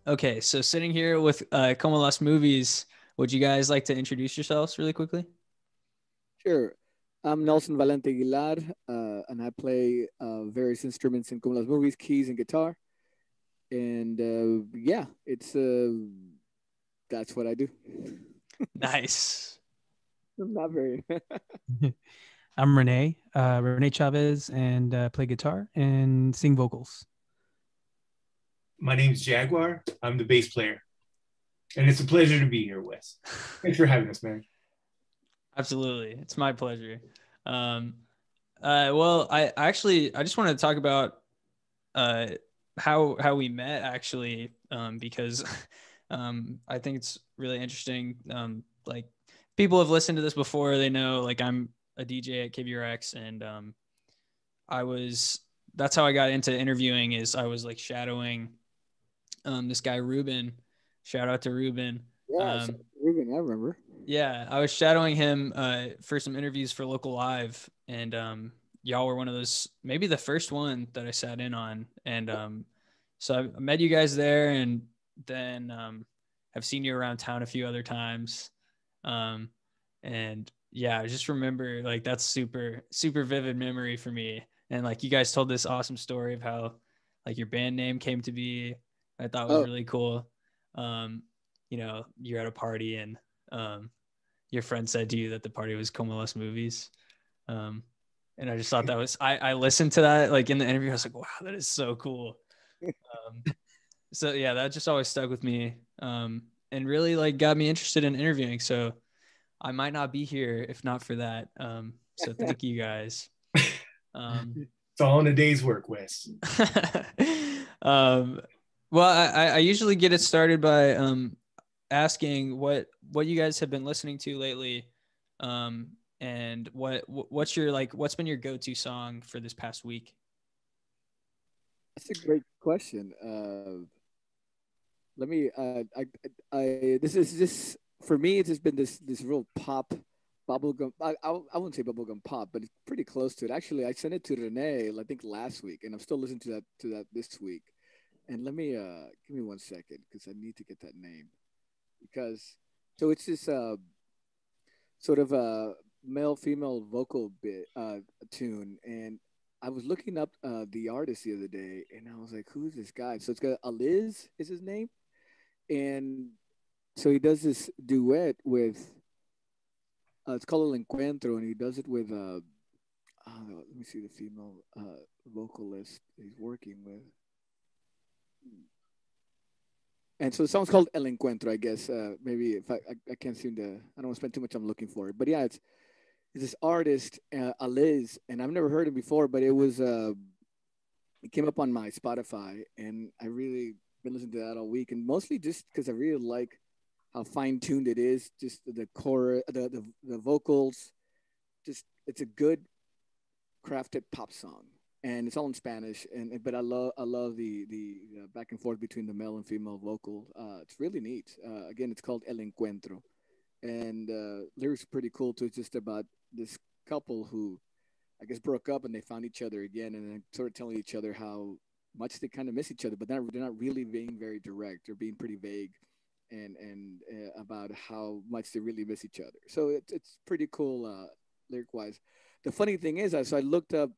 Okay, so sitting here with Como Las Movies, would you guys like to introduce yourselves really quickly? Sure. I'm Nelson Valente Aguilar, and I play various instruments in Como las movies, keys and guitar. And yeah, it's that's what I do. Nice. Not very. I'm Renee Chavez, and play guitar and sing vocals. My name's Jaguar. I'm the bass player. And it's a pleasure to be here, Wes. Thanks for having us, man. Absolutely. It's my pleasure. Um, well, I just wanted to talk about uh, how we met actually, because I think it's really interesting. Like people have listened to this before, they know like I'm a DJ at KVRX, and I was that's how I got into interviewing. Is I was like shadowing this guy Ruben. Shout out to Ruben. Yeah, so, Ruben, I remember. Yeah, I was shadowing him for some interviews for Local Live, and y'all were one of those, maybe the first one that I sat in on. And so I met you guys there, and then have seen you around town a few other times. And yeah, I just remember like that's super, super vivid memory for me. And like you guys told this awesome story of how like your band name came to be. I thought was really cool. You're at a party and your friend said to you that the party was Como Las Movies. And I just thought that was, I listened to that like in the interview. I was like, wow, that is so cool. So yeah, that just always stuck with me. And really like got me interested in interviewing. So I might not be here if not for that. So thank you guys. It's all in a day's work, Wes. Well, I usually get it started by asking what you guys have been listening to lately, and what's been your go-to song for this past week? That's a great question. Let me. This is just for me. It's just been this real pop, bubblegum. I wouldn't say bubblegum pop, but it's pretty close to it. Actually, I sent it to Renee, I think last week, and I'm still listening to that this week. And let me give me 1 second because I need to get that name. Because so it's this sort of a male female vocal bit tune, and I was looking up the artist the other day, and I was like, "Who's this guy?" So it's got Aliz is his name, and so he does this duet with it's called El Encuentro, and he does it with let me see the female vocalist he's working with. And so the song's called El Encuentro, I guess. Maybe if I can't seem to, I don't want to spend too much time looking for it. But yeah, it's this artist, Aliz, and I've never heard it before, but it came up on my Spotify, and I really been listening to that all week, and mostly just because I really like how fine tuned it is, just the chorus, the vocals, just it's a good crafted pop song, and it's all in Spanish. And but I love the back and forth between the male and female vocal. It's really neat. Again, it's called El Encuentro, and lyrics are pretty cool too. It's just about this couple who I guess broke up and they found each other again, and then sort of telling each other how much they kind of miss each other, but they're not really being very direct. They're being pretty vague and about how much they really miss each other. So it's pretty cool lyric wise. The funny thing is, so I looked up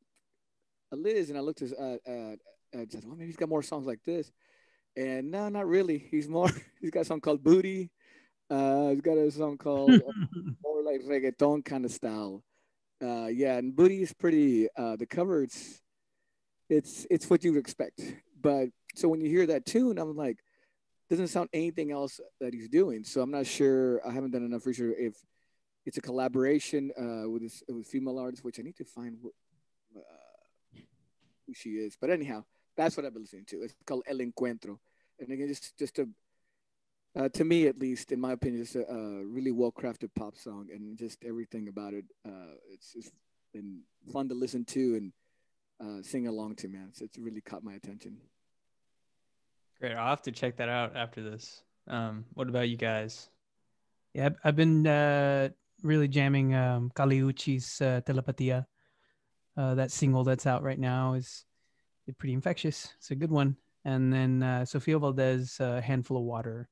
Liz and I looked at said, well, maybe he's got more songs like this. And no, not really. He's more. He's got a song called Booty. He's got a song called more like reggaeton kind of style. Yeah, and Booty is pretty. The cover, it's what you would expect. But so when you hear that tune, I'm like, doesn't sound anything else that he's doing. So I'm not sure. I haven't done enough research if it's a collaboration with female artists, which I need to find who she is. But anyhow, that's what I've been listening to. It's called El Encuentro, and again, just to me at least, in my opinion, it's a really well crafted pop song, and just everything about it. It's been fun to listen to and sing along to, man. It's really caught my attention. Great. I'll have to check that out after this. What about you guys? Yeah, I've been really jamming Kaliuchi's Telepatia. That single that's out right now is pretty infectious. It's a good one. And then Sofia Valdez, "Handful of Water."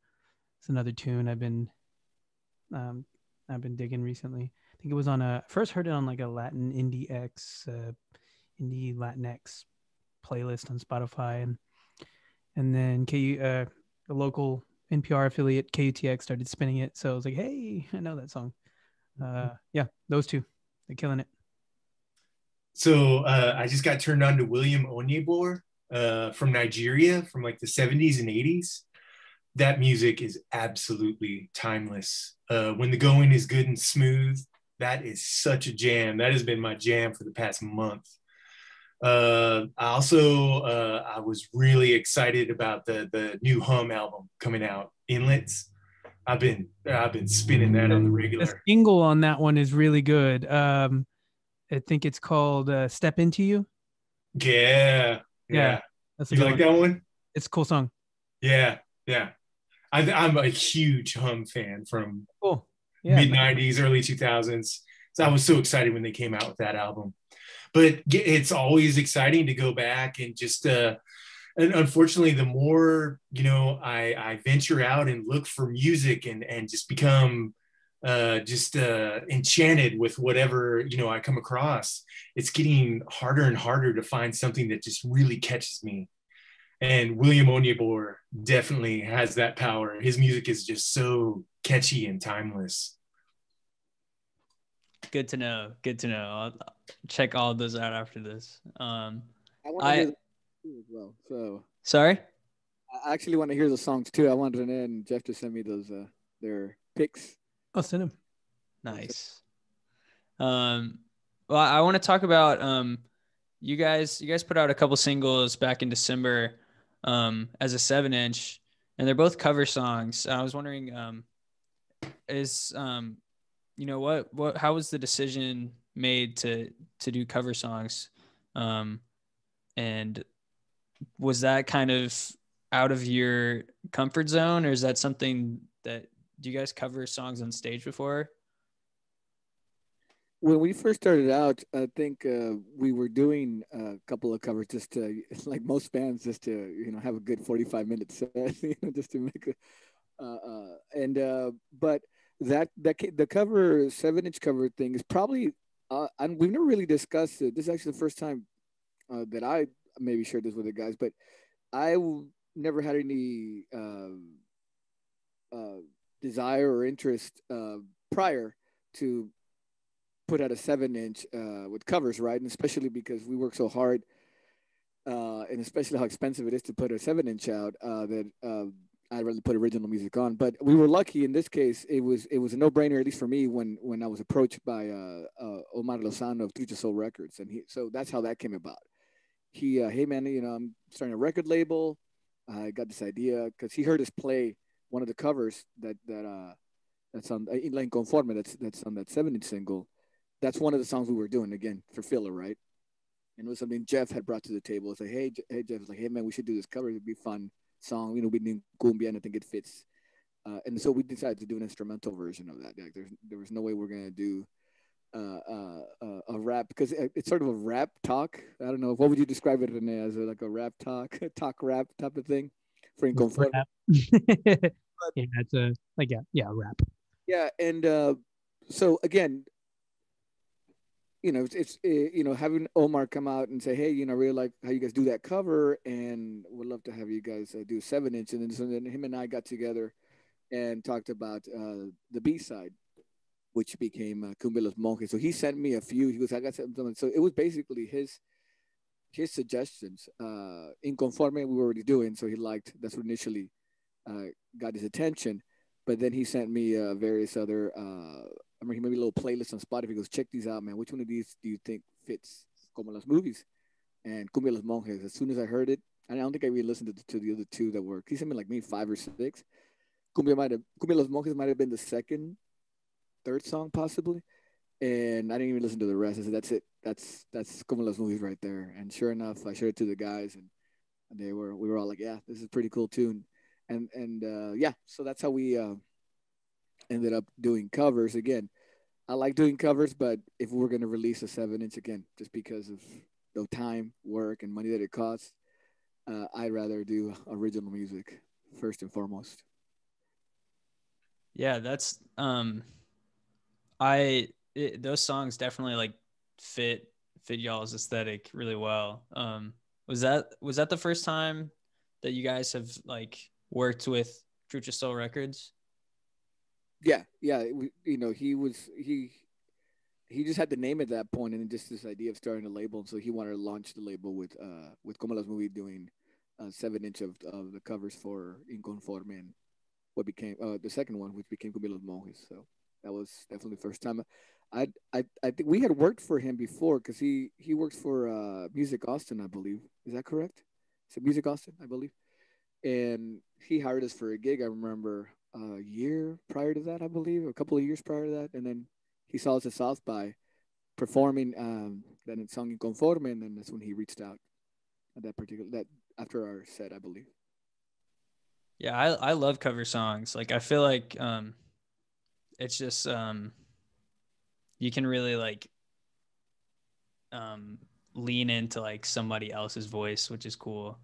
It's another tune um, I've been digging recently. I think it was on a first heard it on like a Latin indie Latinx playlist on Spotify, and then the local NPR affiliate KUTX started spinning it. So I was like, hey, I know that song. Yeah, those two, they're killing it. So I just got turned on to William Onyebor from Nigeria from like the 70s and 80s. That music is absolutely timeless. When the going is good and smooth, that is such a jam. That has been my jam for the past month. I was really excited about the new Hum album coming out, Inlets. I've been spinning that on the The regular. single on that one is really good. I think it's called "Step Into You." Yeah, Yeah, yeah. that's a You good like one. that one? It's a cool song. Yeah, yeah. I'm a huge Hum fan from Cool. Yeah. mid 90s, early 2000s. So I was so excited when they came out with that album. But it's always exciting to go back and just and unfortunately, the more I venture out and look for music and just become just enchanted with whatever I come across, it's getting harder and harder to find something that just really catches me. And William Onyebor definitely has that power. His music is just so catchy and timeless. Good to know. Good to know. I'll check all of those out after this. I want to hear the as well. So Sorry? I actually want to hear the songs too. I wanted Renee and Jeff to send me those their picks. I'll send him. Nice. Well, I want to talk about you guys put out a couple singles back in December as a 7-inch, and they're both cover songs. I was wondering is what how was the decision made to do cover songs? And was that kind of out of your comfort zone, or is that something that do you guys cover songs on stage before? When we first started out, I think we were doing a couple of covers just to, like most bands, just to have a good 45-minute set, just to make but the cover 7-inch cover thing is probably and we've never really discussed it. This is actually the first time that I maybe shared this with the guys, but never had any desire or interest prior to put out a 7-inch with covers, right? And especially because we work so hard, and especially how expensive it is to put a 7-inch out, that I'd rather put original music on. But we were lucky in this case. It was a no-brainer, at least for me, when I was approached by Omar Lozano of Trucha Soul Records, and so that's how that came about. He, hey man, I'm starting a record label. I got this idea because he heard us play one of the covers that's on Inconforme, that's on that 7-inch single. That's one of the songs we were doing again for filler, right? And it was something Jeff had brought to the table. It's like, hey Jeff, it's like, hey man, we should do this cover. It'd be fun song, we need cumbia, and I think it fits. And so we decided to do an instrumental version of that. Like, there was no way we're gonna do a rap, because it's sort of a rap talk. I don't know, what would you describe it, Rene, as like a rap talk rap type of thing for Inconforme? Yeah, it's a rap. Yeah, and so again, it's having Omar come out and say, hey, I really like how you guys do that cover, and would love to have you guys do a 7-inch. And then him and I got together and talked about the B side, which became Cumbia Los Monjes. So he sent me a few. He goes, I got something. So it was basically his suggestions. Inconforme we were already doing, so he liked. That's what initially got his attention. But then he sent me various other. I mean, he made me a little playlist on Spotify. He goes, check these out, man. Which one of these do you think fits como las movies? And Cumbia Los Monjes. As soon as I heard it, I don't think I really listened to the other two that were. He sent me like maybe 5 or 6. Cumbia Los Monjes might have been the second, third song possibly, and I didn't even listen to the rest. I said, that's it. That's Como Los Movies right there. And sure enough, I showed it to the guys, and we were all like, yeah, this is a pretty cool tune. And yeah, so that's how we ended up doing covers. Again, I like doing covers, but if we're gonna release a 7-inch again, just because of the time, work, and money that it costs, I'd rather do original music first and foremost. Yeah, that's those songs definitely like fit fit y'all's aesthetic really well. Was that the first time that you guys have like worked with Future Soul Records? Yeah, yeah. He just had the name at that point, and then just this idea of starting a label. And so he wanted to launch the label with Como las Movie doing 7 inch of the covers for Inconforme and what became the second one, which became Como los Monjes. So that was definitely the first time. I think we had worked for him before because he works for Music Austin, I believe. Is that correct? Is it Music Austin, I believe? And he hired us for a gig. I remember a year prior to that, I believe, a couple of years prior to that, and then he saw us at South by performing that song Inconforme, and then that's when he reached out at that after our set, I believe. Yeah, I love cover songs. Like I feel like it's just you can really like um lean into like somebody else's voice, which is cool.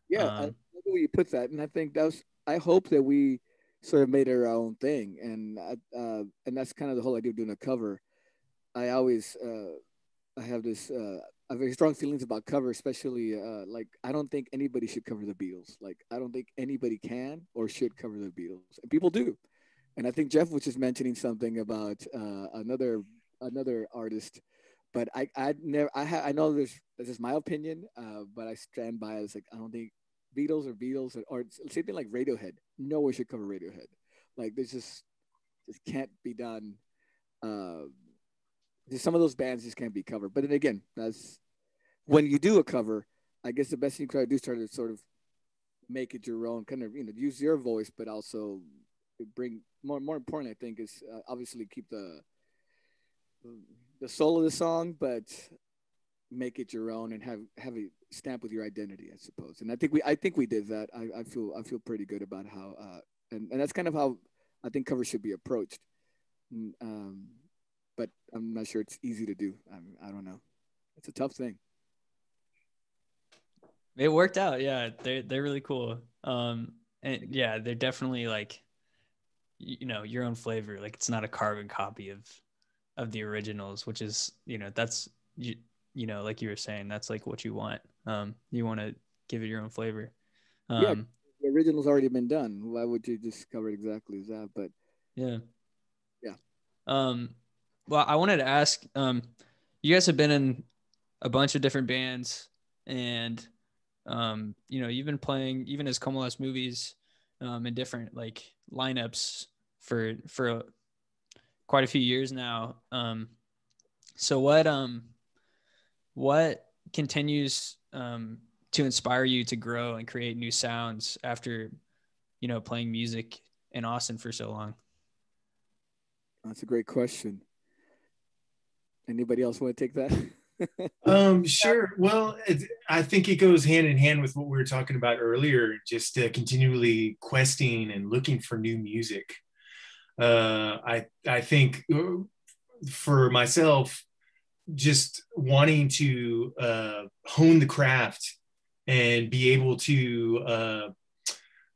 Yeah, I Um love the way you put that, and I think that was. I hope that we sort of made it our own thing, and that's kind of the whole idea of doing a cover. I always I have this I have very strong feelings about cover, especially like I don't think anybody should cover the Beatles. Like I don't think anybody can or should cover the Beatles, and people do. And I think Jeff was just mentioning something about another artist, but I never I know this is my opinion, but I stand by it. It's like I don't think Beatles or same thing like Radiohead. No one should cover Radiohead. Like this just can't be done. Uh, some of those bands just can't be covered. But then again, that's when you do a cover. I guess the best thing you try to do is try to sort of make it your own, kind of use your voice, but also bring more importantly, I think is obviously keep the soul of the song, but make it your own and have a stamp with your identity, I suppose. And I think we did that. I feel pretty good about how and that's kind of how I think covers should be approached. Mm, but I'm not sure it's easy to do. I don't know. It's a tough thing. it worked out. Yeah, they're really cool. And yeah, they're definitely like your own flavor. Like it's not a carbon copy of the originals, which is that's like you were saying, that's like what you want. You want to give it your own flavor. Yeah, Um, the original's already been done. Why would you just cover it exactly as that? But yeah. yeah, Um, well, I wanted to ask, you guys have been in a bunch of different bands, and you've been playing even as Como Las Movies, in different like lineups for quite a few years now. So what continues to inspire you to grow and create new sounds after playing music in Austin for so long? that's a great question. Anybody else want to take that? Sure. Well, I think it goes hand in hand with what we were talking about earlier, just continually questing and looking for new music. I think for myself, just wanting to hone the craft and be able to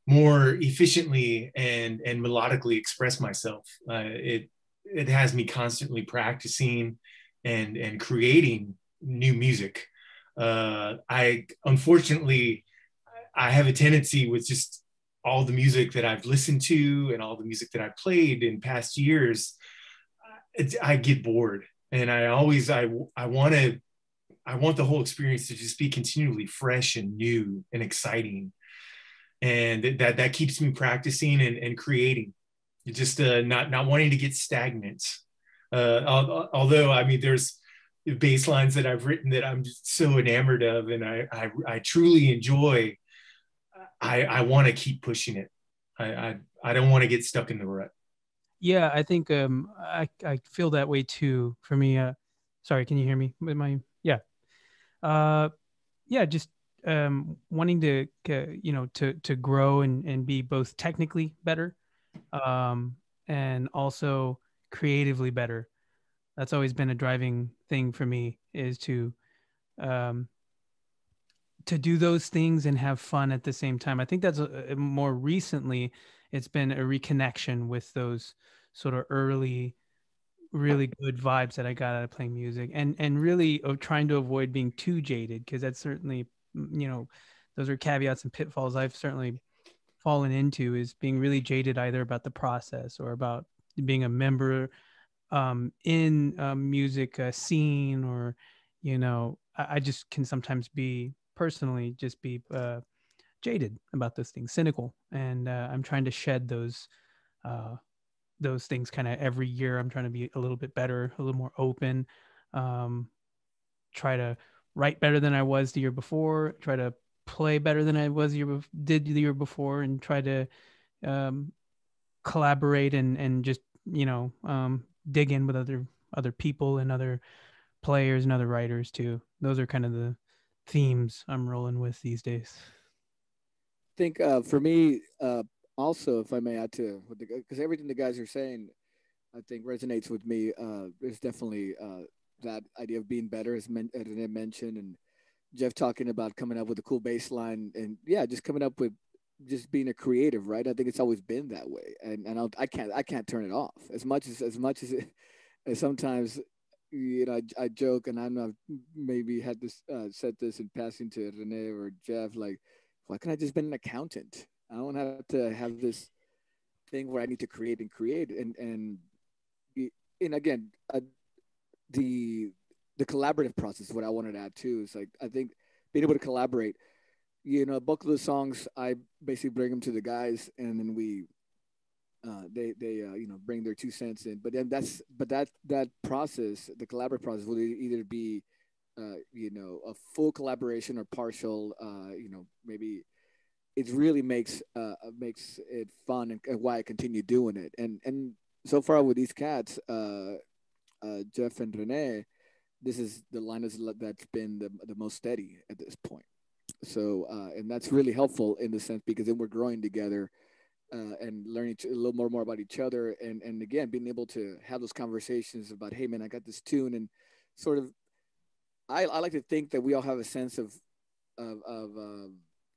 more efficiently and melodically express myself. It has me constantly practicing and creating new music. I unfortunately I have a tendency with just all the music that I've listened to and all the music that I've played in past years. I get bored, and I want the whole experience to just be continually fresh and new and exciting, and that keeps me practicing and creating. Just not wanting to get stagnant. Although I mean, there's bass lines that I've written that I'm just so enamored of, and I truly enjoy. I want to keep pushing it. I don't want to get stuck in the rut. Yeah, I think I feel that way too. For me, sorry, can you hear me? With my yeah, uh, yeah, just wanting to to grow and be both technically better, and also creatively better. That's always been a driving thing for me is to um to do those things and have fun at the same time. I think that's more recently, it's been a reconnection with those sort of early, really good vibes that I got out of playing music, and really trying to avoid being too jaded, because that's certainly, those are caveats and pitfalls I've certainly fallen into, is being really jaded either about the process or about being a member in a music scene, or I just can sometimes be personally just be jaded about those things, cynical, and I'm trying to shed those things kind of every year. I'm trying to be a little bit better, a little more open, um, try to write better than I was the year before, try to play better than I was did the year before, and try to um, collaborate and just dig in with other people and other players and other writers too. Those are kind of the themes I'm rolling with these days. I think for me, also, if I may add to, because everything the guys are saying, I think resonates with me. There's definitely that idea of being better, as Rene mentioned, and Jeff talking about coming up with a cool bass line, and yeah, just coming up with just being a creative, right? I think it's always been that way, and I can't turn it off as much as as sometimes I joke, and I'm not maybe had this said this in passing to Rene or Jeff, like, why can't I just been an accountant? I don't have to have this thing where I need to create and create and again, the the collaborative process is what I wanted to add too. Is like, I think being able to collaborate. Both of the songs, I basically bring them to the guys, and then they bring their 2 cents in. But then that process, the collaborative process, will either be a full collaboration or partial. Maybe it really makes it fun, and why I continue doing it. And so far with these cats, Jeff and Rene, this is the line that's been the most steady at this point. So and that's really helpful in the sense, because then we're growing together, and learning a little more about each other, and again being able to have those conversations about, hey man, I got this tune, and sort of, I like to think that we all have a sense of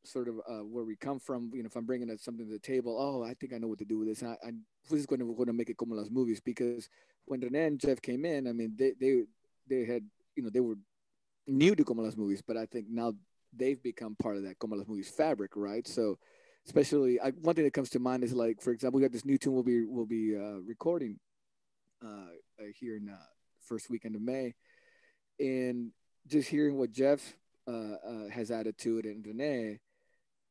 sort of where we come from. If I'm bringing something to the table, oh, I think I know what to do with this. I this is going to make it como las movies, because when Rene and Jeff came in, I mean, they had, they were new to como las movies, but I think now they've become part of that como las movies fabric, right? So especially, one thing that comes to mind is, like, for example, we got this new tune we'll be recording here in first weekend of May, and just hearing what Jeff has added to it, and Rene,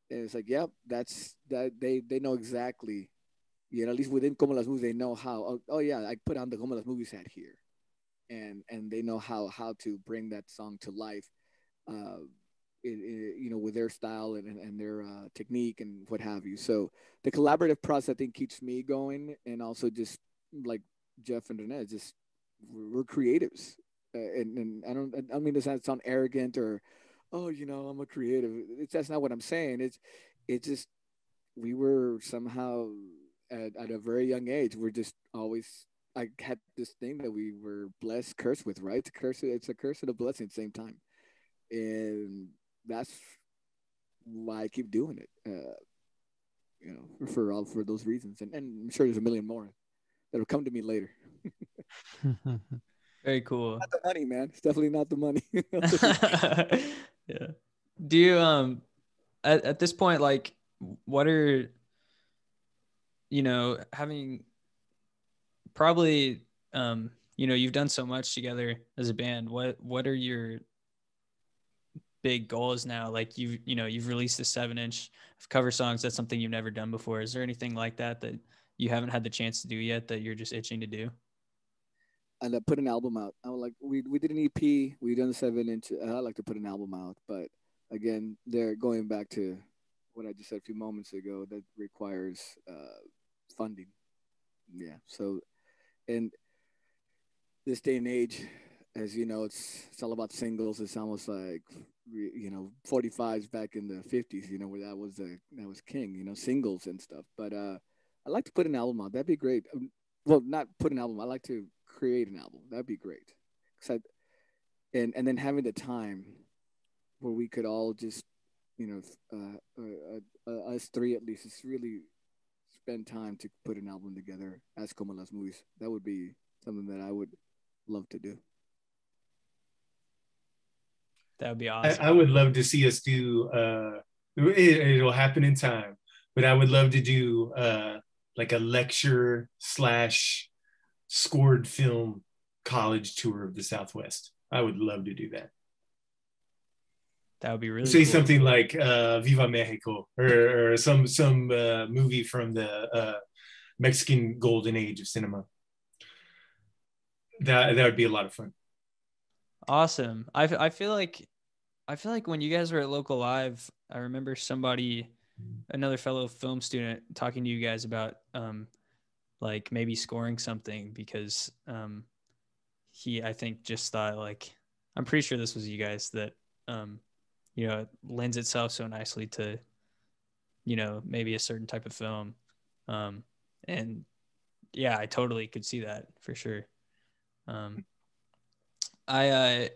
and it's like, yep, that they know exactly, at least within Como las Movies, they know how. Oh yeah, I put on the Como las Movies hat here, and they know how to bring that song to life, uh, with their style and their technique and what have you. So the collaborative process, I think, keeps me going, and also just like Jeff and Rene, just we're creatives, and I don't mean to sound arrogant or, oh, I'm a creative. That's not what I'm saying. It's just, we were somehow at a very young age. We're just always, I had this thing that we were blessed, cursed with, right? It's a curse and a blessing at the same time, and that's why I keep doing it. For those reasons, and I'm sure there's a million more that'll come to me later. Very cool. Not the money, man. It's definitely not the money. Yeah. Do you at this point, like, what are, having probably, you've done so much together as a band. What are your big goals now? Like, you've released a 7-inch of cover songs. That's something you've never done before. Is there anything like that you haven't had the chance to do yet that you're just itching to do? And put an album out. I would like, we did an EP. We done the 7-inch. I like to put an album out, but again, they're going back to what I just said a few moments ago. That requires funding. Yeah. So, and this day and age, as you know, it's all about singles. It's almost like 45s back in the 50s. Where that was king. Singles and stuff. But I like to put an album out. That'd be great. Well, not put an album. I like to create an album. That'd be great. And then having the time where we could all just, you know, us three at least, just really spend time to put an album together as Como Las Movies. That would be something that I would love to do. That would be I, awesome. I would love to see us do. It'll happen in time, but I would love to do like a lecture slash scored film college tour of the Southwest. I would love to do that. That would be really Say cool. something like Viva Mexico, or some movie from the Mexican golden age of cinema. That would be a lot of fun. Awesome. I feel like when you guys were at Local Live, I remember another fellow film student, talking to you guys about like maybe scoring something, because he, I think, just thought, like, I'm pretty sure this was you guys, that you know, it lends itself so nicely to, you know, maybe a certain type of film. And yeah, I totally could see that for sure. Renee,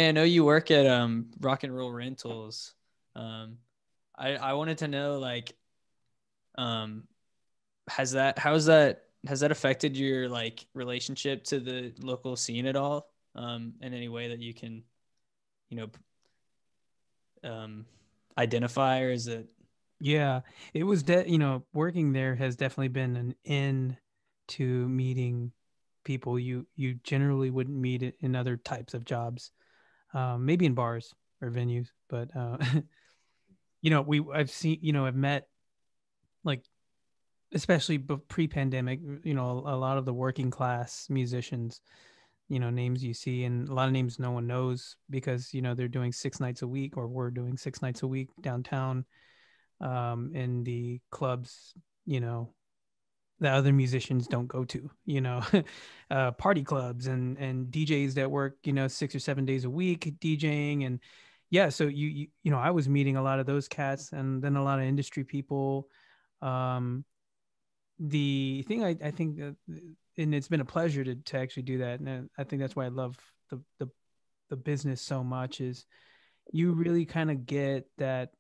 I know you work at Rock and Roll Rentals. I wanted to know, like, has that affected your, like, relationship to the local scene at all, in any way that you can, you know, identify, or is it? Yeah, it was working there has definitely been an in to meeting people you generally wouldn't meet it in other types of jobs, maybe in bars or venues, but I've met, like, especially pre-pandemic, a lot of the working class musicians, names you see, and a lot of names no one knows, because they're doing 6 nights a week, or we're doing 6 nights a week downtown, in the clubs, that other musicians don't go to, party clubs, and DJs that work, 6 or 7 days a week DJing. And yeah, so I was meeting a lot of those cats, and then a lot of industry people. The thing I think that, and it's been a pleasure to actually do that, and I think that's why I love the business so much, is you really kind of get that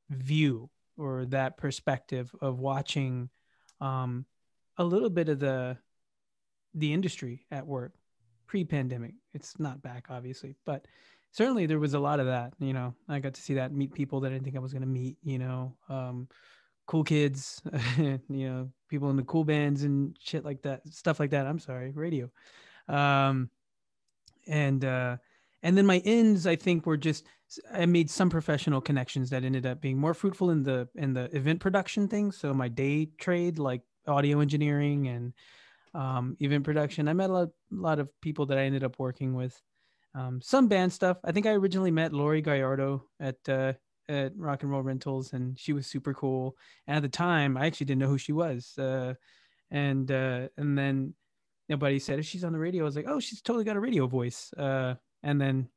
view, or that perspective of watching a little bit of the industry at work pre-pandemic. It's not back, obviously, but certainly there was a lot of that. I got to see that, meet people that I didn't think I was going to meet, cool kids, people in the cool bands and shit like that, stuff like that. I'm sorry, radio. Um, and then my ends, I think, were just, I made some professional connections that ended up being more fruitful in the event production thing. So my day trade, like audio engineering and event production, I met a lot of people that I ended up working with. Some band stuff. I think I originally met Lori Gallardo at Rock and Roll Rentals, and she was super cool. And at the time, I actually didn't know who she was. And then nobody said, if she's on the radio, I was like, oh, she's totally got a radio voice. And then,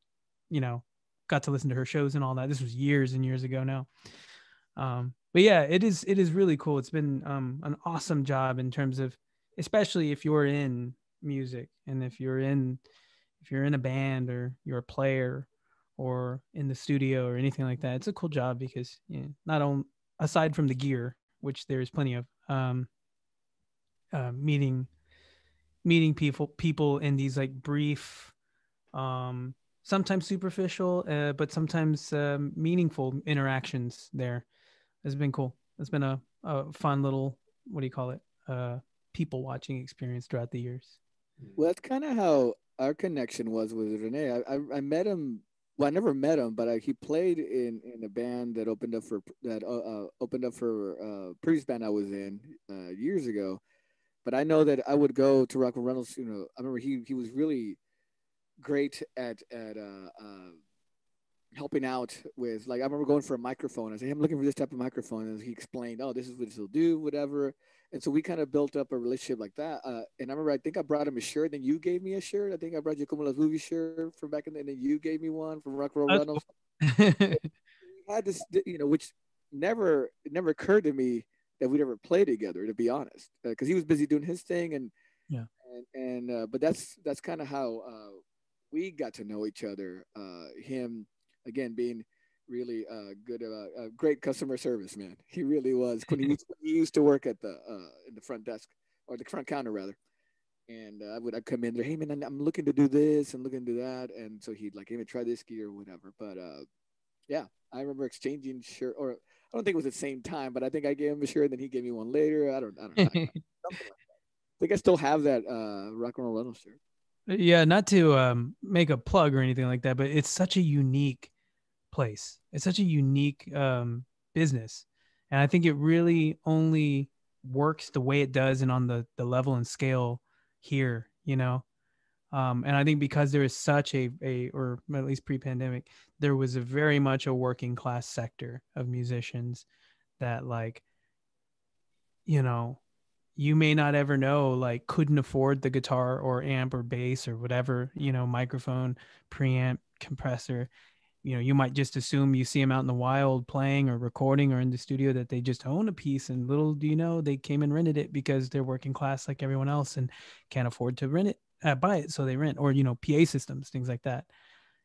got to listen to her shows and all that. This was years and years ago now. But yeah, it is really cool. It's been an awesome job, in terms of, especially if you're in music, and if you're in a band, or you're a player, or in the studio, or anything like that. It's a cool job, because not only, aside from the gear, which there is plenty of, meeting people in these, like, brief, sometimes superficial, but sometimes meaningful interactions there. It's been cool. It's been a fun little, what do you call it, people watching experience throughout the years. Well, that's kind of how our connection was with Rene. I met him. Well, I never met him, but he played in a band that opened up for previous band I was in years ago. But I know that I would go to Rock and Reynolds. I remember he was really great at helping out with, like, I remember going for a microphone. I said, hey, I'm looking for this type of microphone, and he explained, oh, this is what this will do, whatever. And so we kind of built up a relationship like that. And I remember, I think I brought him a shirt, then you gave me a shirt. I think I brought you Como Las Movie shirt from back in the, and then you gave me one from Rock Roll Reynolds. Cool. We had this, which it never occurred to me that we'd ever play together, to be honest, because he was busy doing his thing, and yeah, but that's kind of how we got to know each other. Him, again, being really good, great customer service, man. He really was. He used to work at the in the front desk or the front counter rather, and I'd come in there, hey man, I'm looking to do this and looking to do that, and so he'd like, hey man, try this gear or whatever. But yeah, I remember exchanging shirt, or I don't think it was at the same time, but I think I gave him a shirt, and then he gave me one later. I don't know, something like that. I think I still have that Rock and Roll Reynolds shirt. Yeah, not to make a plug or anything like that, but it's such a unique place. It's such a unique business, and I think it really only works the way it does and on the level and scale here. And I think because there is such or at least pre-pandemic, there was a very much a working class sector of musicians that like, you may not ever know, like couldn't afford the guitar or amp or bass or whatever, microphone, preamp, compressor. You might just assume you see them out in the wild playing or recording or in the studio that they just own a piece, and little do you know they came and rented it because they're working class like everyone else and can't afford to rent it, buy it, so they rent, or PA systems, things like that.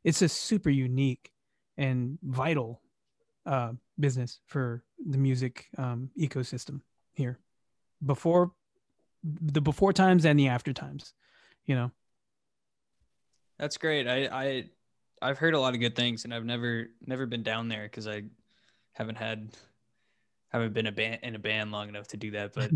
It's a super unique and vital business for the music ecosystem here, before times and the after times. That's great. I've heard a lot of good things, and I've never been down there because I haven't been in a band long enough to do that. But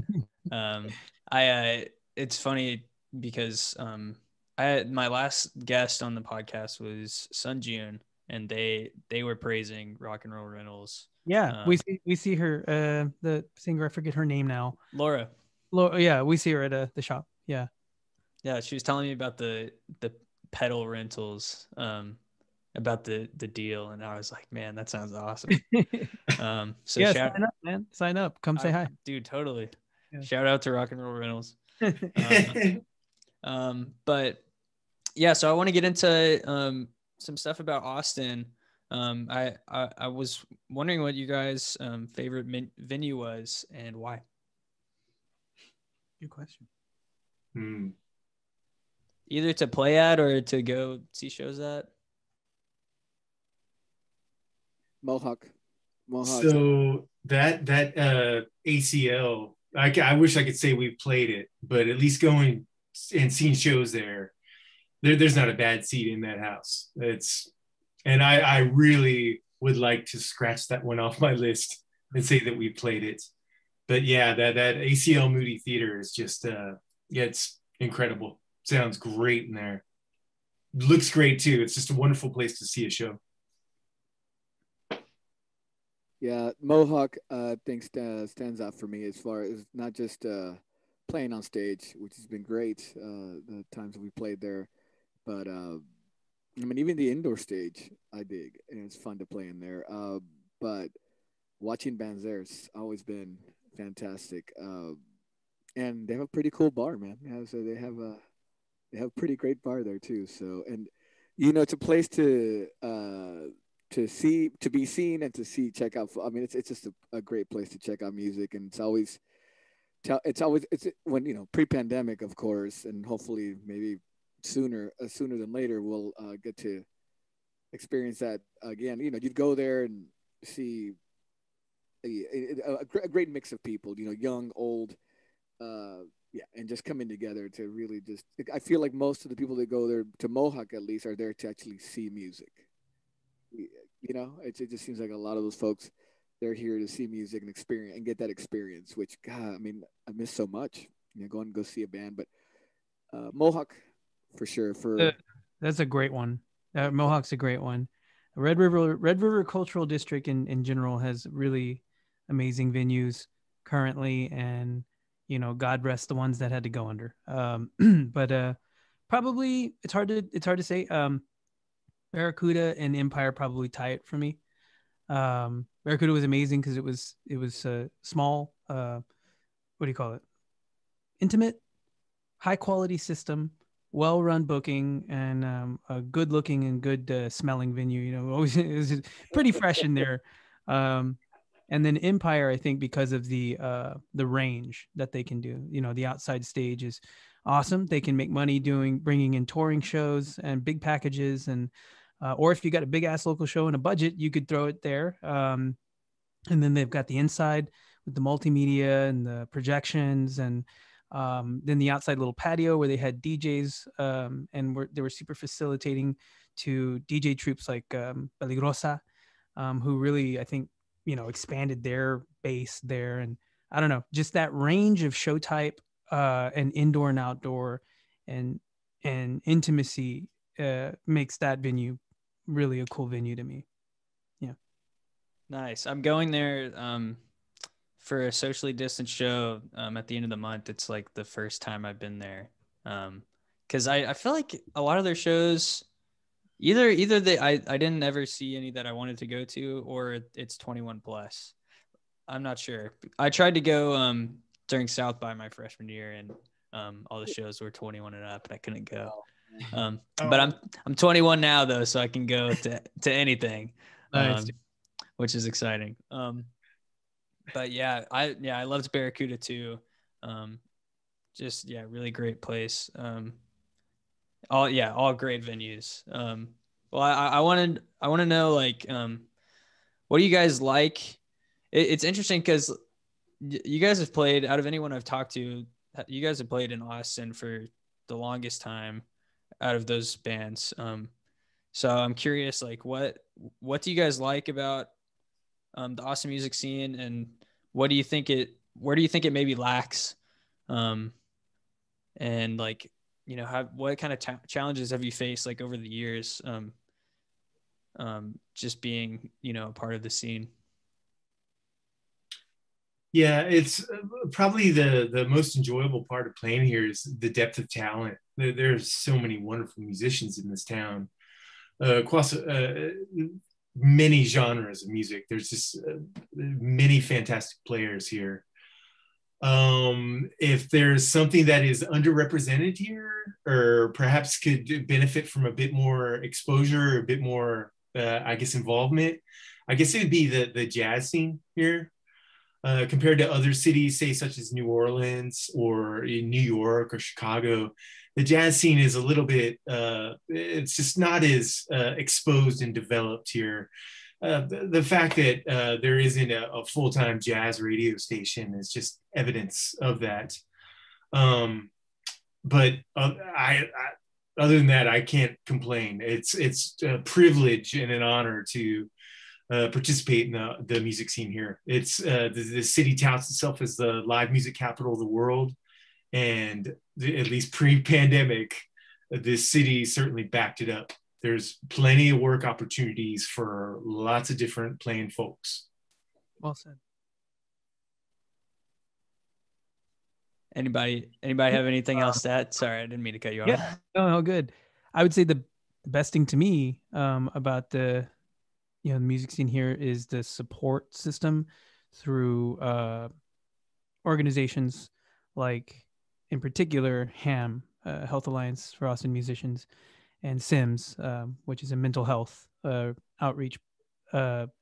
it's funny because my last guest on the podcast was Sun June, and they were praising Rock and Roll Rentals. Yeah, we see her, the singer. I forget her name now. Laura. Yeah, we see her at the shop. Yeah. Yeah, she was telling me about the pedal rentals, about the deal, and I was like, man, that sounds awesome. So yeah, sign up, man. Sign up. Come say hi, dude. Totally. Yeah. Shout out to Rock and Roll Rentals. But yeah, so I want to get into some stuff about Austin. I was wondering what you guys' favorite venue was and why. Good question. Either to play at or to go see shows at. Mohawk. So that ACL, I wish I could say we played it, but at least going and seeing shows there's not a bad seat in that house. And I really would like to scratch that one off my list and say that we played it. But yeah, that ACL Moody Theater is just it's incredible. Sounds great in there. Looks great too. It's just a wonderful place to see a show. Yeah, Mohawk thing stands out for me as far as not just playing on stage, which has been great the times that we played there, but I mean even the indoor stage I dig, and it's fun to play in there. But watching bands there has always been fantastic, and they have a pretty cool bar, man. Yeah, so they have a pretty great bar there too. So, and it's a place to see, to be seen, and to check out. I mean, it's just a great place to check out music, and it's when pre-pandemic, of course, and hopefully maybe sooner than later we'll get to experience that again. You'd go there and see a great mix of people, young, old, yeah, and just coming together to really just. I feel like most of the people that go there to Mohawk, at least, are there to actually see music. It just seems like a lot of those folks, they're here to see music and experience and get that experience. Which, God, I mean, I miss so much. Go and go see a band, but Mohawk for sure. That's a great one. Mohawk's a great one. Red River Cultural District in general has really amazing venues currently, and God rest the ones that had to go under. But probably it's hard to say. Barracuda and Empire probably tie it for me. Barracuda was amazing because it was small. What do you call it? Intimate, high quality system, well run booking, and a good looking and good smelling venue. Always it was pretty fresh in there. And then Empire, I think, because of the range that they can do. The outside stage is awesome. They can make money bringing in touring shows and big packages, and Or if you got a big ass local show and a budget, you could throw it there. And then they've got the inside with the multimedia and the projections, and then the outside little patio where they had DJs, and they were super facilitating to DJ troops like Peligrosa, who really, I think, expanded their base there. And I don't know, just that range of show type, and indoor and outdoor, and intimacy makes that venue really a cool venue to me. Yeah. Nice. I'm going there for a socially distanced show at the end of the month. It's like the first time I've been there. Because I feel like a lot of their shows, either I didn't ever see any that I wanted to go to, or it's 21 plus. I'm not sure. I tried to go during South by my freshman year, and all the shows were 21 and up, and I couldn't go. But I'm 21 now though, so I can go to anything. Nice. Which is exciting. But yeah, I loved Barracuda too. Just really great place. All great venues. Well, I want to know, like, what do you guys like? It's interesting because you guys have played, out of anyone I've talked to, you guys have played in Austin for the longest time out of those bands. So I'm curious, like, what do you guys like about the Austin music scene, and where do you think it maybe lacks? And like, what kind of challenges have you faced, like, over the years, just being, a part of the scene? Yeah, it's probably the most enjoyable part of playing here is the depth of talent. There's so many wonderful musicians in this town, across many genres of music. There's just many fantastic players here. If there's something that is underrepresented here, or perhaps could benefit from a bit more exposure, a bit more, I guess, involvement, I guess it would be the jazz scene here. Compared to other cities, say such as New Orleans or in New York or Chicago, the jazz scene is a little bit, it's just not as exposed and developed here. The fact that there isn't a full-time jazz radio station is just evidence of that. But other than that, I can't complain. It's a privilege and an honor to participate in the music scene here. It's the city touts itself as the live music capital of the world, and at least pre-pandemic, this city certainly backed it up. There's plenty of work opportunities for lots of different playing folks. Well said. Anybody have anything else to add? Sorry, I didn't mean to cut you off. Yeah, no, good. I would say the best thing to me about the the music scene here is the support system through organizations like, in particular, HAM, Health Alliance for Austin Musicians, and SIMS, which is a mental health outreach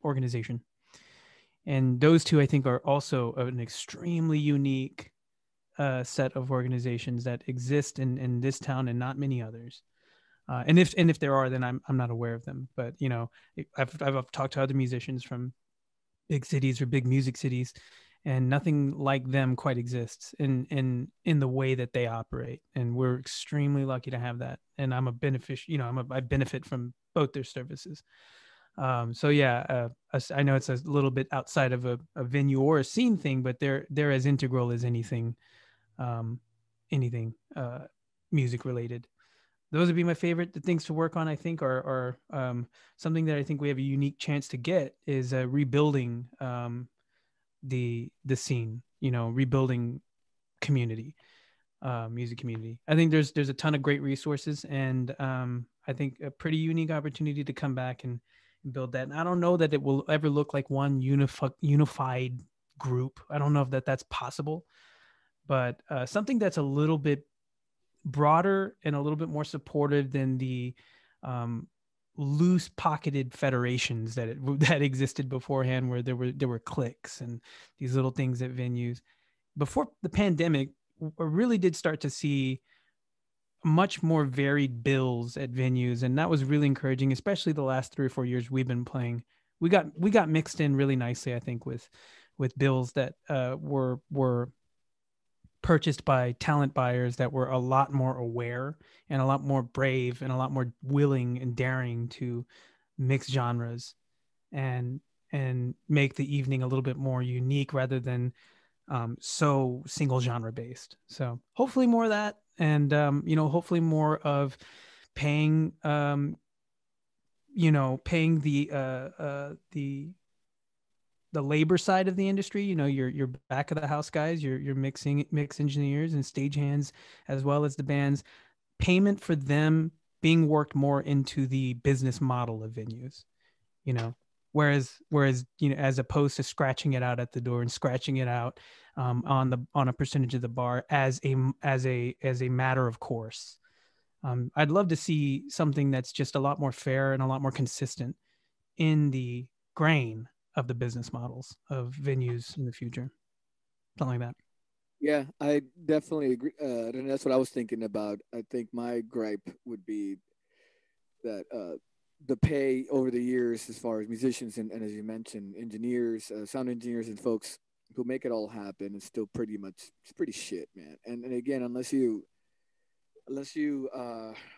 organization. And those two, I think, are also an extremely unique set of organizations that exist in this town and not many others. And if there are, then I'm not aware of them. But I've talked to other musicians from big cities or big music cities, and nothing like them quite exists in the way that they operate. And we're extremely lucky to have that. And I'm a beneficiary. I benefit from both their services. So yeah, I know it's a little bit outside of a venue or a scene thing, but they're as integral as anything music related. Those would be my favorite things to work on, I think, or something that I think we have a unique chance to get is rebuilding the scene, rebuilding community, music community. I think there's a ton of great resources, and I think a pretty unique opportunity to come back and build that. And I don't know that it will ever look like one unified group. I don't know if that's possible, but something that's a little bit broader and a little bit more supportive than the loose-pocketed federations that existed beforehand, where there were cliques and these little things at venues. Before the pandemic, I really did start to see much more varied bills at venues, and that was really encouraging, especially the last 3 or 4 years we've been playing. We got mixed in really nicely, I think, with bills that were purchased by talent buyers that were a lot more aware and a lot more brave and a lot more willing and daring to mix genres and make the evening a little bit more unique rather than so single genre based. So hopefully more of that, and hopefully more of paying paying the labor side of the industry, your back of the house guys, your mix engineers and stagehands, as well as the bands, payment for them being worked more into the business model of venues, you know whereas as opposed to scratching it out at the door and scratching it out on a percentage of the bar as a matter of course. I'd love to see something that's just a lot more fair and a lot more consistent in the grain of the business models of venues in the future, something like that. Yeah, I definitely agree. And that's what I was thinking about. I think my gripe would be that the pay over the years, as far as musicians and as you mentioned, engineers, sound engineers, and folks who make it all happen, is still it's pretty shit, man. And again, unless you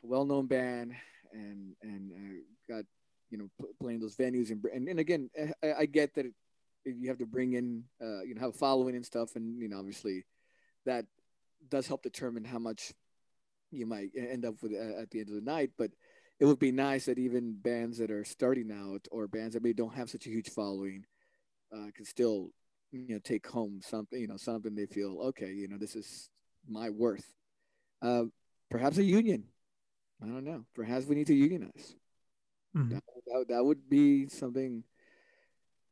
well-known band and got playing those venues and again, I get that you have to bring in have a following and stuff, and obviously that does help determine how much you might end up with at the end of the night. But it would be nice that even bands that are starting out or bands that maybe don't have such a huge following can still take home something, something they feel okay, this is my worth. uh, Perhaps a union. I don't know. Perhaps we need to unionize. Mm-hmm. That would be something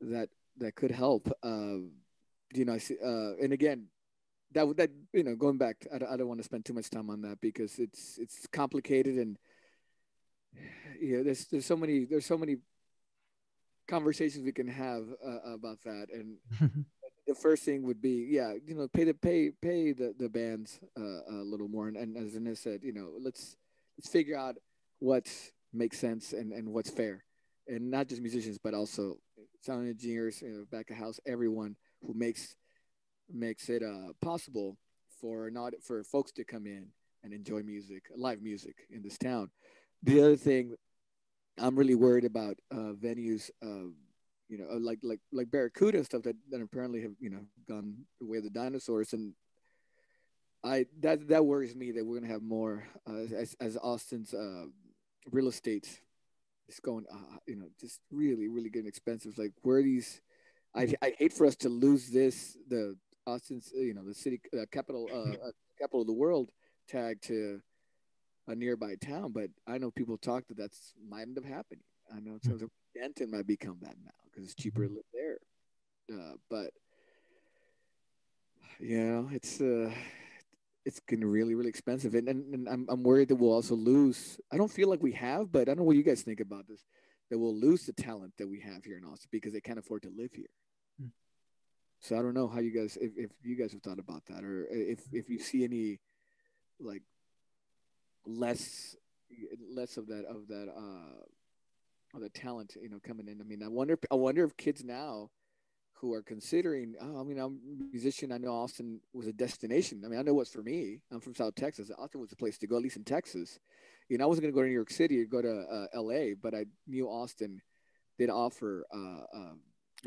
that could help. I see, and again, that going back, I don't want to spend too much time on that because it's complicated, and there's so many conversations we can have about that. And the first thing would be, yeah, pay the bands a little more, and as Inez said, let's figure out what makes sense and what's fair, and not just musicians but also sound engineers, back of house, everyone who makes it possible for not for folks to come in and enjoy live music in this town. The other thing I'm really worried about, venues, like Barracuda stuff that apparently have gone the way of the dinosaurs, and that worries me that we're gonna have more, as Austin's real estate is going, just really really getting expensive. Like where these, I hate for us to lose the Austin's, the city, capital of the world tag to a nearby town, but I know people talk that's might end up happening. I know some of Denton might become that now because it's cheaper to live there. But it's getting really really expensive, and I'm worried that we'll also lose. I don't feel like we have, but I don't know what you guys think about this. That we'll lose the talent that we have here in Austin because they can't afford to live here. So I don't know how you guys, if you guys have thought about that, or if you see any like less of the talent coming in. I mean, I wonder if kids now who are considering, oh, I mean, I'm a musician. I know Austin was a destination. I mean, I know what's for me. I'm from South Texas. Austin was the place to go, at least in Texas. I wasn't going to go to New York City or go to LA, but I knew Austin did offer a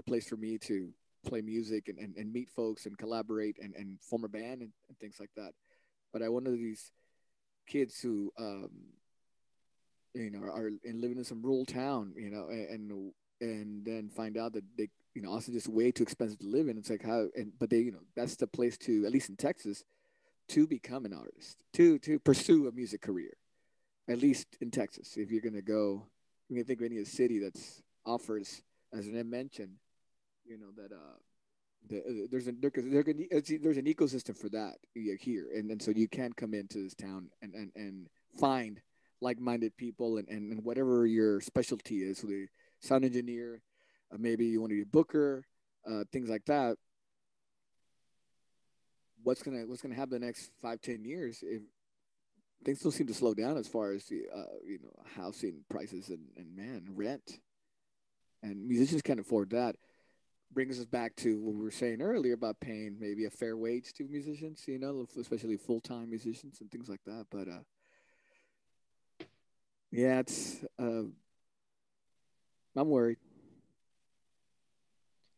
place for me to play music and meet folks and collaborate and form a band and things like that. But I wonder these kids who are living in some rural town, and then find out that they, Austin is way too expensive to live in. It's like how, but they, that's the place to, at least in Texas, to become an artist, to pursue a music career, at least in Texas. If you're gonna go, you can think of any city that's offers, as Ed mentioned, that there's an ecosystem for that here, and so you can come into this town and find like-minded people and whatever your specialty is, the sound engineer, maybe you want to be a booker, things like that. What's gonna happen the next 5-10 years if things still seem to slow down as far as the housing prices and man rent, and musicians can't afford that. Brings us back to what we were saying earlier about paying maybe a fair wage to musicians, especially full-time musicians and things like that. But yeah, it's I'm worried.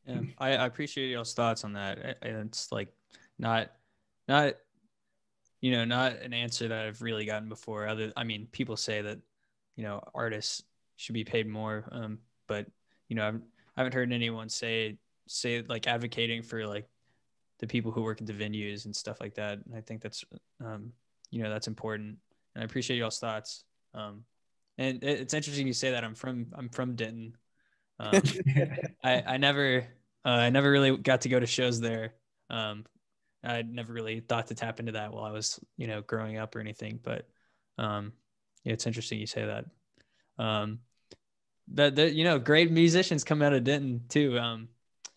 Yeah, I appreciate y'all's thoughts on that. It's like not not not an answer that I've really gotten before. I mean, people say that artists should be paid more, but I haven't heard anyone say like advocating for like the people who work at the venues and stuff like that. And I think that's that's important. And I appreciate y'all's thoughts. And it's interesting you say that. I'm from Denton. I never really got to go to shows there. I never really thought to tap into that while I was, growing up or anything. But yeah, it's interesting you say that. That great musicians come out of Denton too.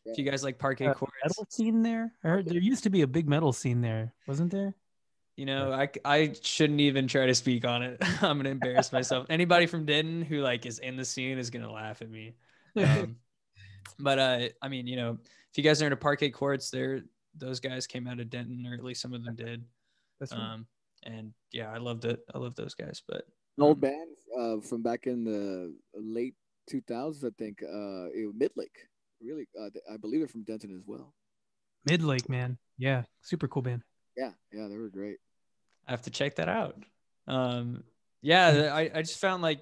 If you guys like Parquet Courts, metal scene there. I heard there used to be a big metal scene there, wasn't there? I shouldn't even try to speak on it. I'm gonna embarrass myself. Anybody from Denton who like is in the scene is gonna laugh at me. But I mean, if you guys are into Parquet Courts, those guys came out of Denton, or at least some of them did. That's right. And yeah, I loved it. I love those guys. But An old band from back in the late 2000s, I think. Midlake, really. I believe they're from Denton as well. Midlake, man. Yeah, super cool band. Yeah, they were great. I have to check that out. Yeah, I just found like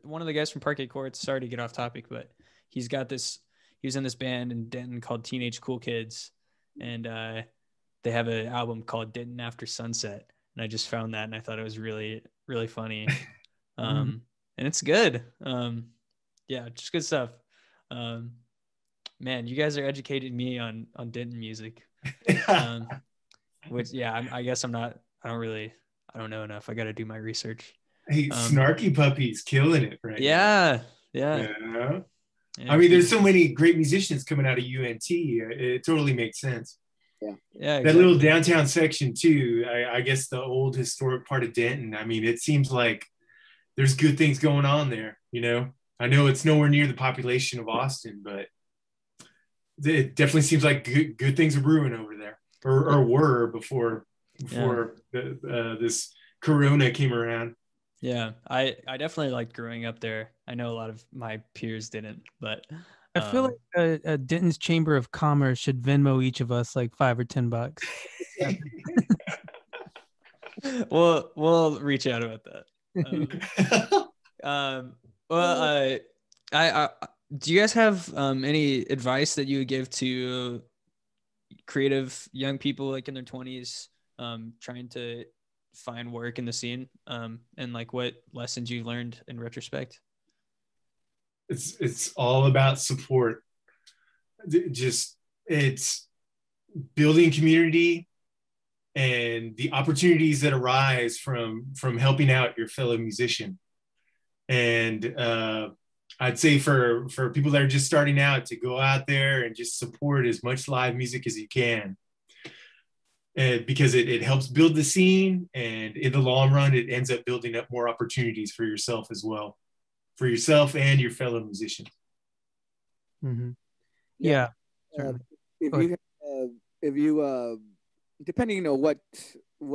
one of the guys from Parquet Courts. Sorry to get off topic, but he's got this. He was in this band in Denton called Teenage Cool Kids, and they have an album called Denton After Sunset. And I just found that, and I thought it was really, really funny. And it's good. Yeah, just good stuff. Man, you guys are educating me on Denton music. Which, yeah, I guess I don't know enough. I got to do my research. Hey, Snarky Puppy's killing it right now. Yeah. I mean, there's so many great musicians coming out of UNT. It totally makes sense. Yeah. Exactly. That little downtown section too. I guess the old historic part of Denton. I mean, it seems like there's good things going on there. I know it's nowhere near the population of Austin, but it definitely seems like good things are brewing over there, or were before this Corona came around. Yeah, I definitely liked growing up there. I know a lot of my peers didn't, but I feel like Denton's Chamber of Commerce should Venmo each of us like $5 or $10. We'll reach out about that. Well, I do you guys have any advice that you would give to creative young people like in their 20s, trying to find work in the scene, and like what lessons you learned in retrospect? It's all about support. It's building community and the opportunities that arise from helping out your fellow musician. And I'd say for people that are just starting out, to go out there and just support as much live music as you can. And because it helps build the scene, and in the long run, it ends up building up more opportunities for yourself as well, for yourself and your fellow musicians. Mm-hmm. Yeah. If you depending what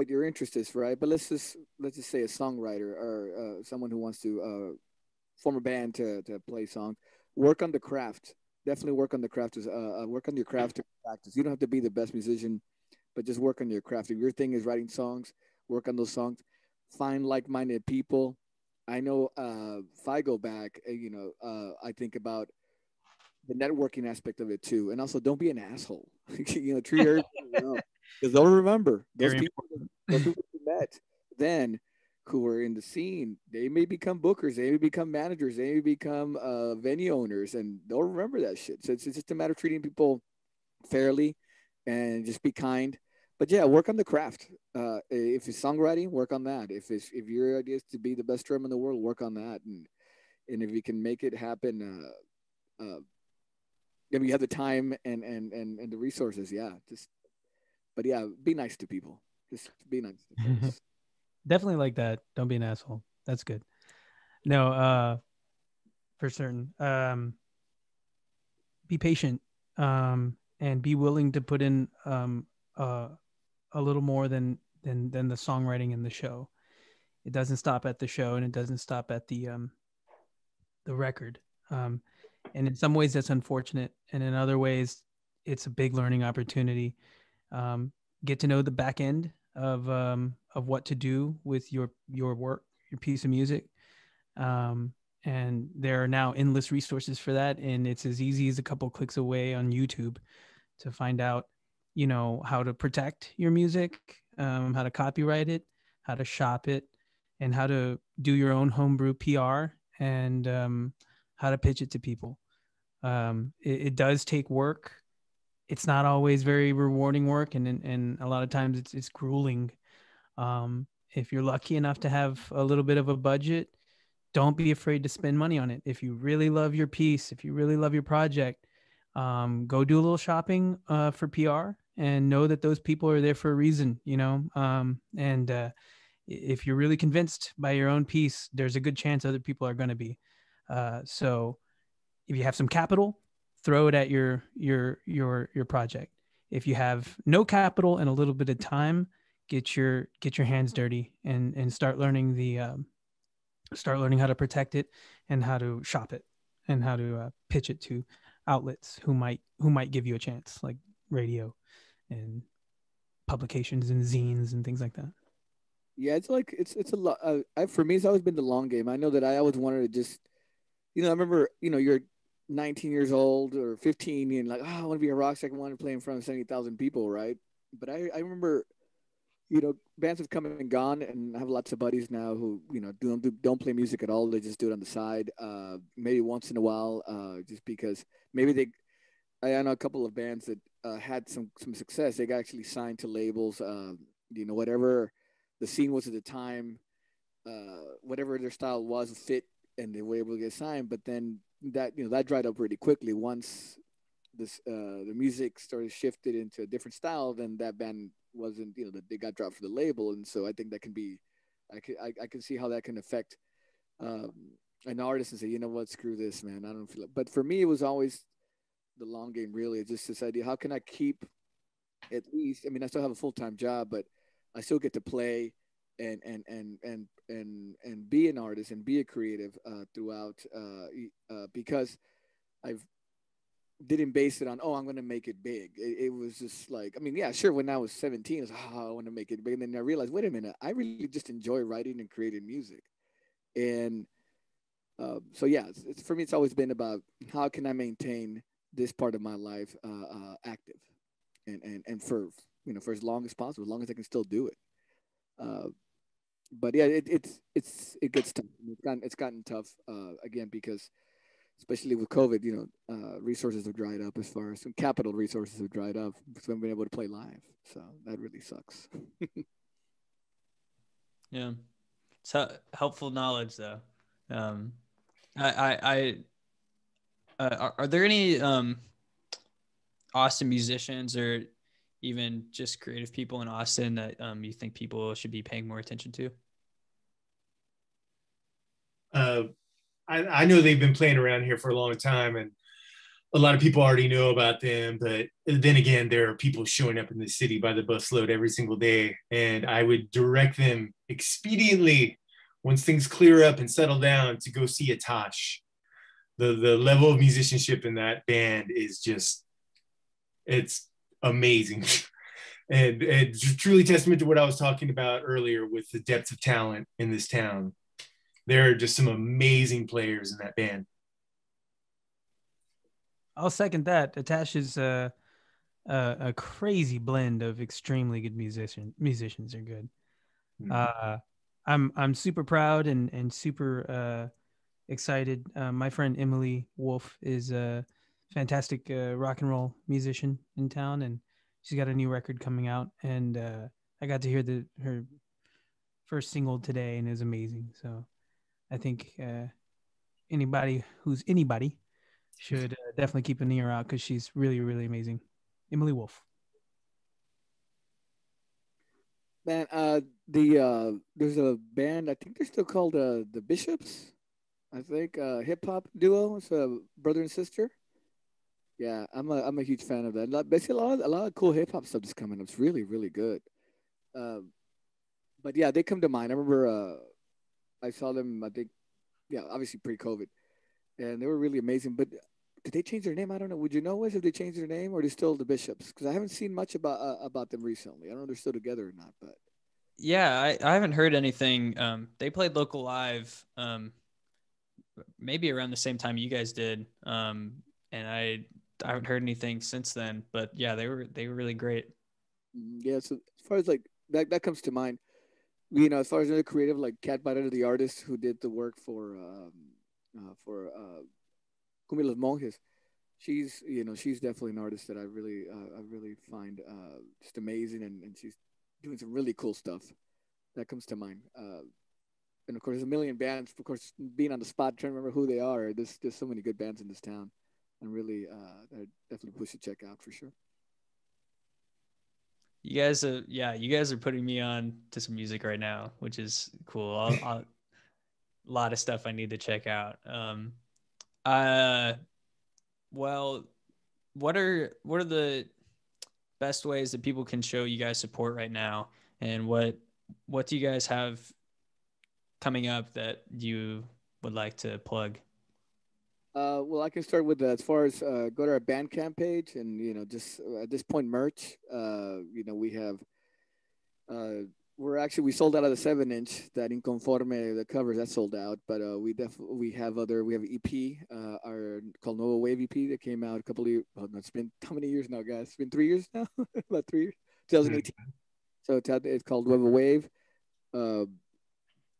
your interest is, right? But let's just say a songwriter or someone who wants to form a band to play songs. Work on the craft. Definitely work on the craft. Work on your craft to practice. You don't have to be the best musician, but just work on your craft. If your thing is writing songs, work on those songs. Find like-minded people. I know if I go back, I think about the networking aspect of it too, and also don't be an asshole. Treat everybody well, because they'll remember those people you met then, who are in the scene. They may become bookers, they may become managers, they may become venue owners, and they'll remember that shit. So it's just a matter of treating people fairly and just be kind. But yeah, work on the craft. If it's songwriting, work on that. If your idea is to be the best drummer in the world, work on that. And if you can make it happen, if you have the time and the resources, but be nice to people. Just be nice to folks. Definitely like that. Don't be an asshole. That's good. No, for certain. Be patient, and be willing to put in uh, a little more than the songwriting in the show. It doesn't stop at the show, and it doesn't stop at the record. Um, and in some ways, that's unfortunate, and in other ways, it's a big learning opportunity. Get to know the back end of what to do with your work, your piece of music. And there are now endless resources for that, and it's as easy as a couple clicks away on YouTube to find out, how to protect your music, how to copyright it, how to shop it, and how to do your own homebrew PR, and how to pitch it to people. It does take work. It's not always very rewarding work, and a lot of times it's grueling. If you're lucky enough to have a little bit of a budget, don't be afraid to spend money on it. If you really love your piece, if you really love your project, go do a little shopping for PR, and know that those people are there for a reason, and if you're really convinced by your own piece, there's a good chance other people are going to be. So if you have some capital, throw it at your project. If you have no capital and a little bit of time, get your hands dirty, and start learning how to protect it, and how to shop it, and how to pitch it to outlets who might give you a chance, like radio and publications and zines and things like that. Yeah, it's like it's a lot. For me, it's always been the long game. I know that I always wanted to just, I remember, you're 19 years old or 15, and like, oh, I want to be a rock star. I want to play in front of 70,000 people, right? But I remember, bands have come and gone, and I have lots of buddies now who, don't play music at all. They just do it on the side, maybe once in a while, just because maybe they. I know a couple of bands that had some success. They got actually signed to labels. Whatever the scene was at the time, whatever their style was fit, and they were able to get signed. But then that dried up pretty quickly once the music started shifted into a different style. Then that band wasn't, they got dropped for the label, and so I think that can be, I can see how that can affect um, an artist and say, you know what, screw this, man, I don't feel it. But for me, it was always the long game. Really, it's just this idea: how can I keep at least? I mean, I still have a full time job, but I still get to play and be an artist and be a creative throughout because I've didn't base it on, oh, I'm going to make it big. It was just like, I mean, yeah, sure. When I was 17, I was, oh, I want to make it big. And then I realized, wait a minute, I really just enjoy writing and creating music. And so, yeah, for me, it's always been about how can I maintain this part of my life active and for, for as long as possible, as long as I can still do it. Uh, but yeah, it gets tough. It's gotten tough again because especially with COVID, resources have dried up as far as some capital resources have dried up. So we haven't been able to play live. So that really sucks. Yeah. So helpful knowledge though. Um, are there any Austin musicians or even just creative people in Austin that you think people should be paying more attention to? Uh, I know they've been playing around here for a long time, and a lot of people already know about them. But then again, there are people showing up in the city by the busload every single day, and I would direct them expediently once things clear up and settle down to go see Atash. The level of musicianship in that band is just, it's amazing. And truly testament to what I was talking about earlier with the depth of talent in this town. There are just some amazing players in that band. I'll second that. Atash is a crazy blend of extremely good musicians are good. Uh, I'm super proud and super excited. My friend Emily Wolf is a fantastic rock and roll musician in town, and she's got a new record coming out. And I got to hear her first single today, and it was amazing. So I think anybody who's anybody should definitely keep an ear out because she's really, really amazing. Emily Wolf. Man, there's a band. I think they're still called the Bishops. I think hip hop duo. It's a brother and sister. Yeah, I'm a huge fan of that. Basically, a lot of cool hip hop stuff is coming up. It's really really good. Um, but yeah, they come to mind. I remember I saw them. I think yeah, obviously pre-COVID, and they were really amazing. But did they change their name? I don't know. Would you know, Wes, if they changed their name or are they still the Bishops? Because I haven't seen much about them recently. I don't know if they're still together or not. But Yeah, I haven't heard anything. They played local live, maybe around the same time you guys did. And I haven't heard anything since then. But yeah, they were really great. yeah, so as far as like that comes to mind. As far as another creative like Cat Barrera, the artist who did the work for Cumbia Los Monjes, she's definitely an artist that I really find just amazing, and she's doing some really cool stuff. That comes to mind. And of course, there's a million bands. Of course, being on the spot, trying to remember who they are. There's so many good bands in this town, and really, I definitely push to check out for sure. You guys are putting me on to some music right now, which is cool. A lot of stuff I need to check out. Uh, well, what are the best ways that people can show you guys support right now, and what do you guys have coming up that you would like to plug? Well, I can start with as far as go to our Bandcamp page, and just at this point, merch. We have we sold out of the 7 inch that Inconforme the covers that sold out, but we have EP our called Nova Wave EP that came out a couple of years. Oh, no, it's been how many years now, guys? It's been 3 years now, about 3 years, 2018. So it's called Nova Wave. Uh,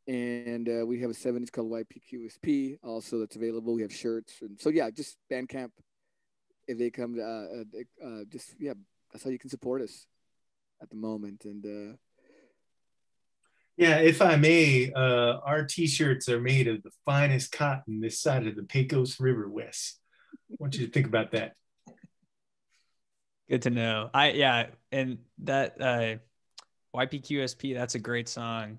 and we have a 7 inch called YPQSP also that's available. We have shirts, and so yeah, just Bandcamp. If they come, just yeah, that's how you can support us at the moment. And Yeah, if I may, our T-shirts are made of the finest cotton this side of the Pecos River, West. I want you to think about that. Good to know. And that YPQSP, that's a great song.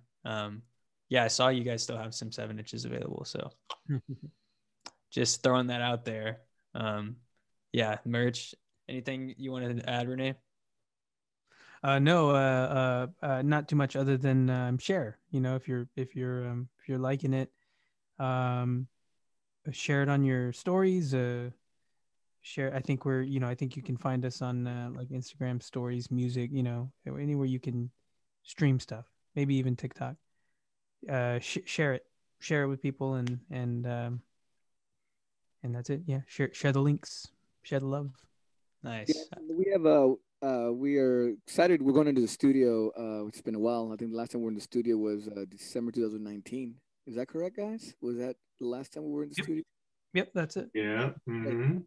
Yeah, I saw you guys still have some 7 inches available, so just throwing that out there. Yeah, merch. Anything you wanted to add, Renee? No, not too much other than share. If you're liking it, um, share it on your stories. Share. I think you can find us on like Instagram stories, music. Anywhere you can stream stuff. Maybe even TikTok. Share it with people, and that's it. Yeah, share the links, share the love. yeah, Nice. we are excited. We're going into the studio. It's been a while. I think the last time we were in the studio was December 2019. Is that correct, guys? Was that the last time we were in the studio? Yep, that's it. Yeah. Mm-hmm.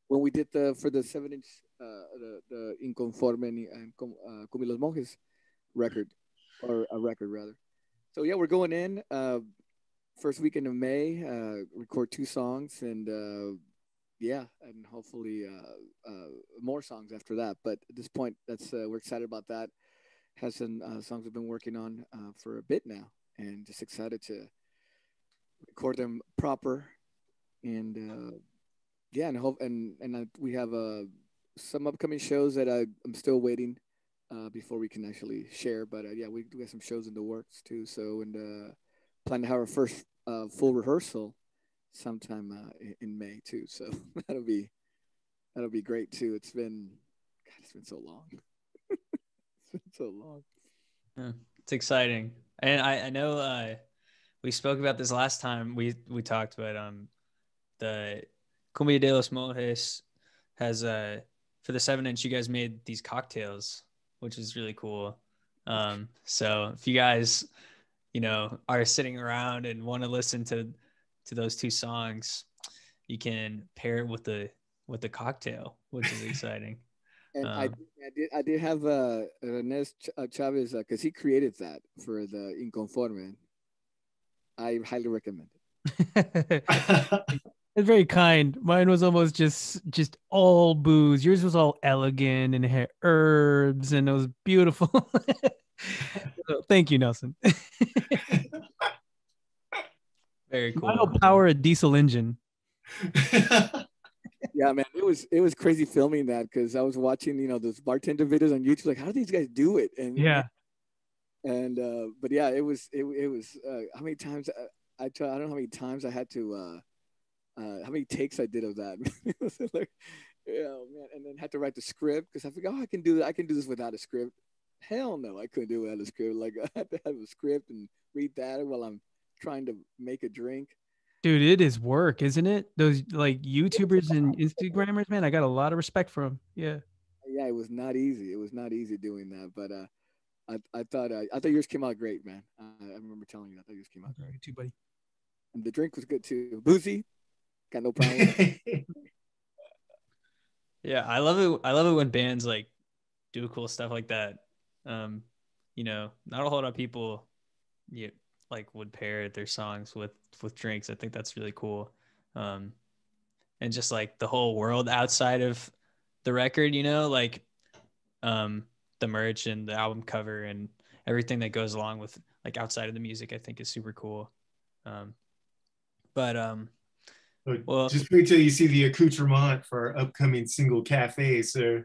When we did for the 7 inch the Inconforme and Cumi Los Monjes record, or a record rather. So yeah, we're going in first weekend of May. Record 2 songs, and yeah, and hopefully more songs after that. But at this point, that's we're excited about that. Has some songs we've been working on for a bit now, and just excited to record them proper. And yeah, and hope and we have some upcoming shows that I'm still waiting before we can actually share. But yeah, we do have some shows in the works too. So and plan to have our first full rehearsal sometime in May too. So that'll be great too. It's been so long. It's been so long. Yeah, it's exciting, and I know we spoke about this last time we talked about the Cumbia de los Monjes has for the 7 inch you guys made these cocktails, which is really cool. So if you guys are sitting around and want to listen to those 2 songs, you can pair it with the cocktail, which is exciting. And I did have Ernest Chavez because he created that for the Inconforme. I highly recommend it. It's very kind. Mine was almost just all booze. Yours was all elegant and had herbs, and it was beautiful. So, thank you, Nelson. Very cool. That'll power a diesel engine. Yeah, man, it was crazy filming that because I was watching, those bartender videos on YouTube. Like, how do these guys do it? Yeah. But yeah, it was how many times I don't know how many times I had to how many takes I did of that. It was like, yeah, man, and then had to write the script because I forgot, oh, I can do that. I can do this without a script. Hell no, I couldn't do it without a script. Like, I had to have a script and read that while I'm trying to make a drink. Dude, it is work, isn't it? Those like YouTubers and Instagrammers, man, I got a lot of respect for them. Yeah. Yeah, it was not easy. It was not easy doing that, but I thought yours came out great, man. I remember telling you I thought yours came out great. You too, buddy. And the drink was good too. Boozy, got no problem with it. Yeah, I love it. I love it when bands like do cool stuff like that. Not a whole lot of people like would pair their songs with drinks. I think that's really cool. And just like the whole world outside of the record, like the merch and the album cover and everything that goes along with like outside of the music, I think is super cool. Well, just wait till you see the accoutrement for our upcoming single cafe, sir.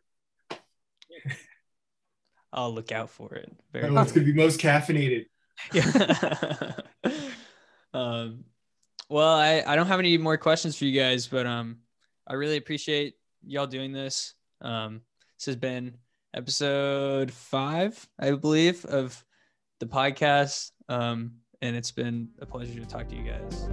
I'll look out for it. It's going to be most caffeinated. Yeah. Well, I don't have any more questions for you guys, but I really appreciate y'all doing this. This has been episode 5, I believe, of the podcast. And it's been a pleasure to talk to you guys.